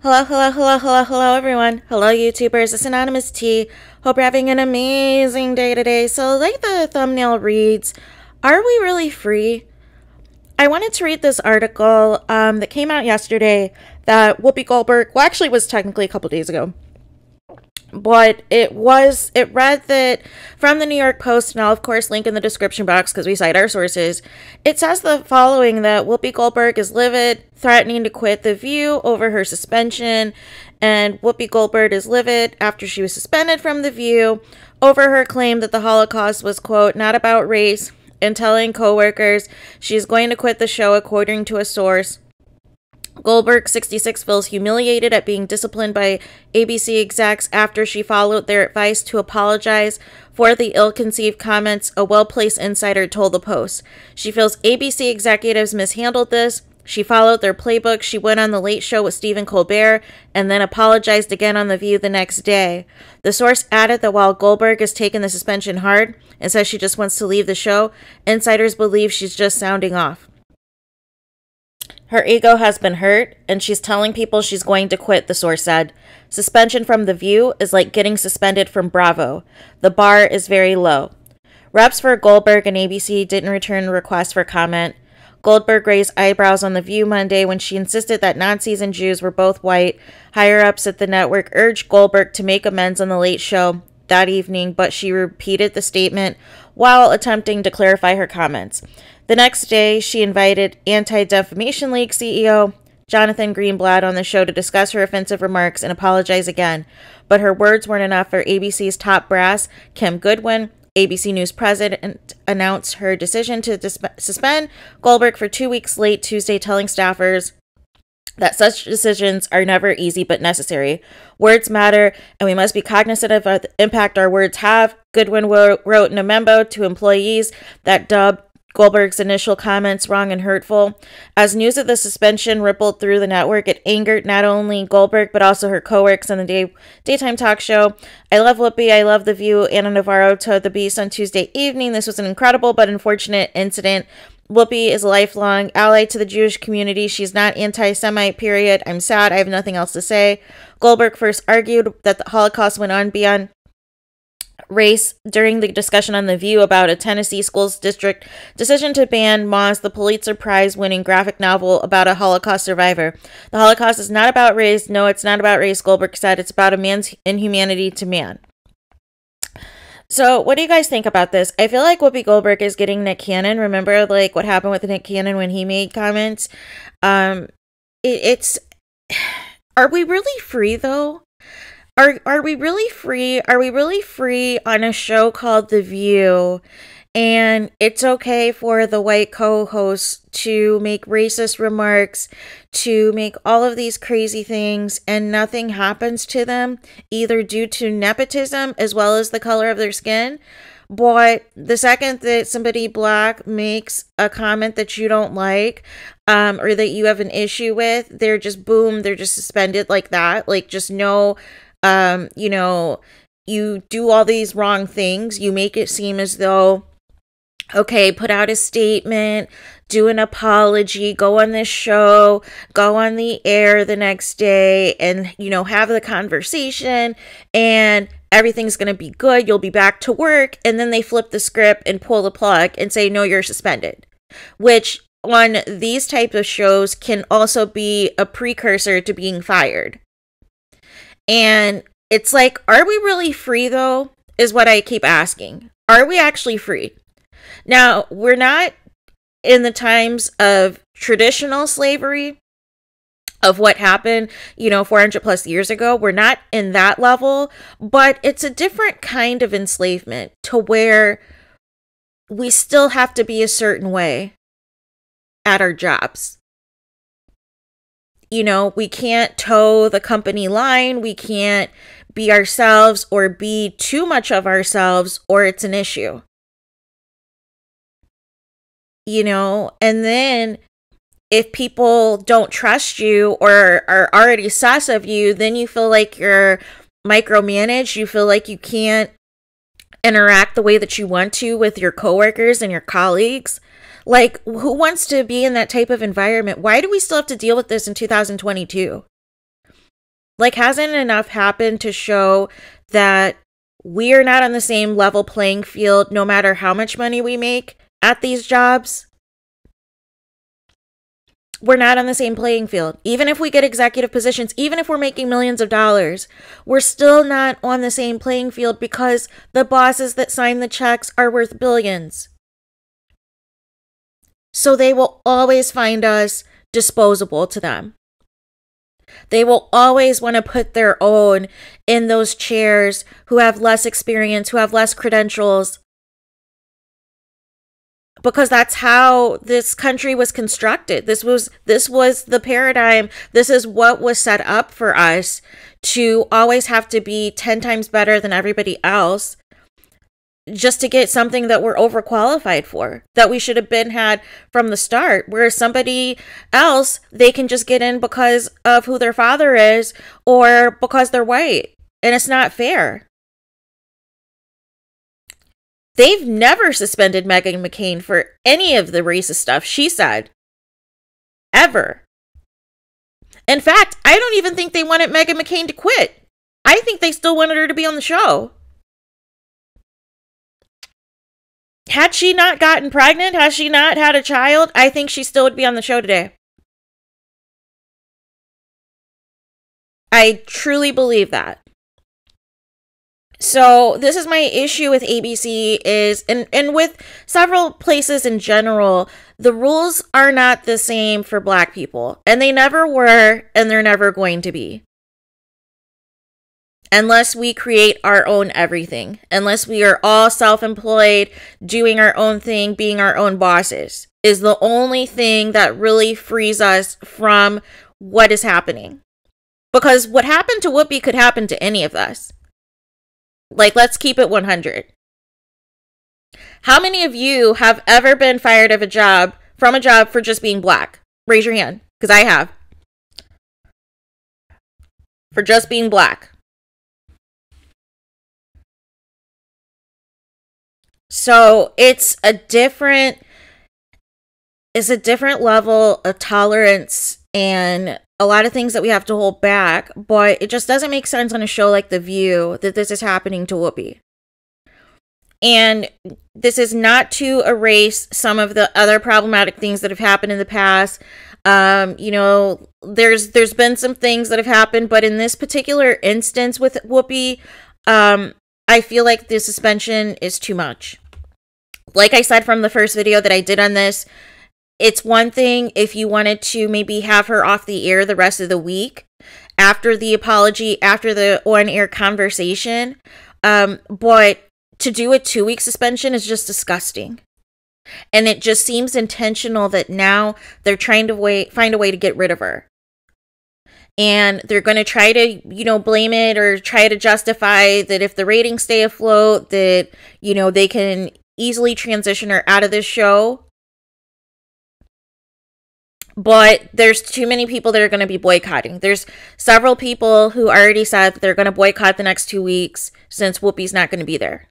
Hello, everyone. Hello, YouTubers. It's Anonymous T. Hope you're having an amazing day today. So, like the thumbnail reads, are we really free? I wanted to read this article that came out yesterday that Whoopi Goldberg, well, actually, it was technically a couple days ago, but it read that from the New York Post, and I'll of course link in the description box because we cite our sources. It says the following: that Whoopi Goldberg is livid, threatening to quit The View over her suspension, and Whoopi Goldberg is livid after she was suspended from The View over her claim that the Holocaust was, quote, not about race, and telling coworkers she's going to quit the show, according to a source. Goldberg, 66, feels humiliated at being disciplined by ABC execs after she followed their advice to apologize for the ill-conceived comments, a well-placed insider told the Post. She feels ABC executives mishandled this. She followed their playbook. She went on The Late Show with Stephen Colbert and then apologized again on The View the next day. The source added that while Goldberg has taken the suspension hard and says she just wants to leave the show, insiders believe she's just sounding off. Her ego has been hurt, and she's telling people she's going to quit, the source said. Suspension from The View is like getting suspended from Bravo. The bar is very low. Reps for Goldberg and ABC didn't return requests for comment. Goldberg raised eyebrows on The View Monday when she insisted that Nazis and Jews were both white. Higher-ups at the network urged Goldberg to make amends on The Late Show that evening, but she repeated the statement while attempting to clarify her comments. The next day, she invited Anti-Defamation League CEO Jonathan Greenblatt on the show to discuss her offensive remarks and apologize again. But her words weren't enough for ABC's top brass. Kim Goodwin, ABC News president, announced her decision to suspend Goldberg for 2 weeks late Tuesday, telling staffers that such decisions are never easy but necessary. Words matter, and we must be cognizant of the impact our words have. Goodwin wrote in a memo to employees that dubbed Goldberg's initial comments wrong and hurtful. As news of the suspension rippled through the network, it angered not only Goldberg but also her coworkers on the daytime talk show. I love Whoopi, I love The View, Anna Navarro told The Beast on Tuesday evening. This was an incredible but unfortunate incident. Whoopi is a lifelong ally to the Jewish community. She's not anti-Semite, period. I'm sad. I have nothing else to say. Goldberg first argued that the Holocaust went on beyond race during the discussion on The View about a Tennessee schools district decision to ban Moss, the Pulitzer Prize-winning graphic novel about a Holocaust survivor. The Holocaust is not about race. No, it's not about race, Goldberg said. It's about a man's inhumanity to man. So, what do you guys think about this? I feel like Whoopi Goldberg is getting Nick Cannon. Remember, like, what happened with Nick Cannon when he made comments? It's... Are we really free, though? Are we really free? Are we really free on a show called The View? And it's okay for the white co-host to make racist remarks, to make all of these crazy things, and nothing happens to them, either due to nepotism as well as the color of their skin. But the second that somebody black makes a comment that you don't like, or that you have an issue with, they're just, boom, they're just suspended like that. Like, just no... you know, you do all these wrong things. You make it seem as though, okay, put out a statement, do an apology, go on this show, go on the air the next day, and, you know, have the conversation, and everything's going to be good. You'll be back to work. And then they flip the script and pull the plug and say, no, you're suspended, which on these types of shows can also be a precursor to being fired. And it's like, are we really free, though, is what I keep asking. Are we actually free? Now, we're not in the times of traditional slavery, of what happened, you know, 400 plus years ago. We're not in that level, but it's a different kind of enslavement to where we still have to be a certain way at our jobs. You know, we can't toe the company line. We can't be ourselves or be too much of ourselves, or it's an issue. You know, and then if people don't trust you or are already sus of you, then you feel like you're micromanaged. You feel like you can't interact the way that you want to with your coworkers and your colleagues. Like, who wants to be in that type of environment? Why do we still have to deal with this in 2022? Like, hasn't enough happened to show that we are not on the same level playing field no matter how much money we make at these jobs? We're not on the same playing field. Even if we get executive positions, even if we're making millions of dollars, we're still not on the same playing field because the bosses that sign the checks are worth billions. So they will always find us disposable to them. They will always want to put their own in those chairs who have less experience, who have less credentials, because that's how this country was constructed. This was the paradigm. This is what was set up for us, to always have to be 10 times better than everybody else just to get something that we're overqualified for, that we should have been had from the start. Whereas somebody else, they can just get in because of who their father is or because they're white. And it's not fair. They've never suspended Meghan McCain for any of the racist stuff she said. Ever. In fact, I don't even think they wanted Meghan McCain to quit. I think they still wanted her to be on the show. Had she not gotten pregnant, had she not had a child, I think she still would be on the show today. I truly believe that. So this is my issue with ABC is, and with several places in general, the rules are not the same for Black people. And they never were, and they're never going to be. Unless we create our own everything. Unless we are all self-employed, doing our own thing, being our own bosses, is the only thing that really frees us from what is happening. Because what happened to Whoopi could happen to any of us. Like, let's keep it 100. How many of you have ever been fired from a job for just being Black? Raise your hand, because I have. For just being Black. So it's a different level of tolerance and a lot of things that we have to hold back, but it just doesn't make sense on a show like The View that this is happening to Whoopi. And this is not to erase some of the other problematic things that have happened in the past. You know, there's been some things that have happened, but in this particular instance with Whoopi, I feel like the suspension is too much. Like I said from the first video that I did on this, it's one thing if you wanted to maybe have her off the air the rest of the week after the apology, after the on-air conversation. But to do a 2-week suspension is just disgusting. And it just seems intentional that now they're trying to find a way to get rid of her. And they're going to try to, you know, blame it or try to justify that if the ratings stay afloat, that, you know, they can easily transition her out of this show. But there's too many people that are going to be boycotting. There's several people who already said that they're going to boycott the next 2 weeks since Whoopi's not going to be there.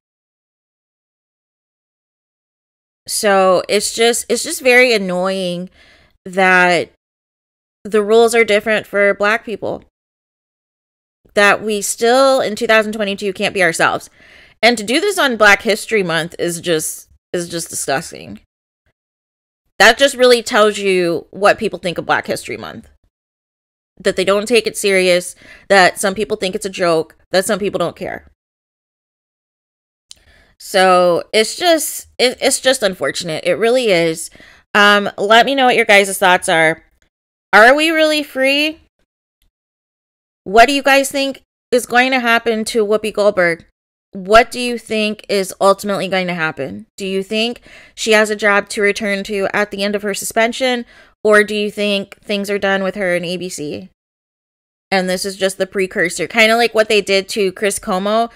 So it's just very annoying that the rules are different for Black people. That we still in 2022 can't be ourselves. And to do this on Black History Month is just disgusting. That just really tells you what people think of Black History Month. That they don't take it serious, that some people think it's a joke, that some people don't care. So it's just unfortunate. It really is. Let me know what your guys' thoughts are. Are we really free? What do you guys think is going to happen to Whoopi Goldberg? What do you think is ultimately going to happen? Do you think she has a job to return to at the end of her suspension? Or do you think things are done with her in ABC? And this is just the precursor. Kind of like what they did to Chris Cuomo,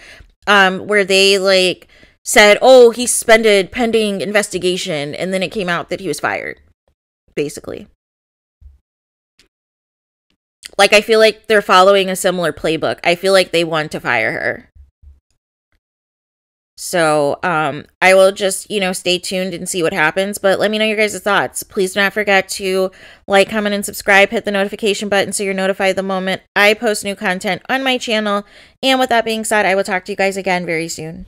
where they like said, oh, he's suspended pending investigation. And then it came out that he was fired, basically. Like, I feel like they're following a similar playbook. I feel like they want to fire her. So I will just, stay tuned and see what happens. But let me know your guys' thoughts. Please do not forget to like, comment, and subscribe. Hit the notification button so you're notified the moment I post new content on my channel. And with that being said, I will talk to you guys again very soon.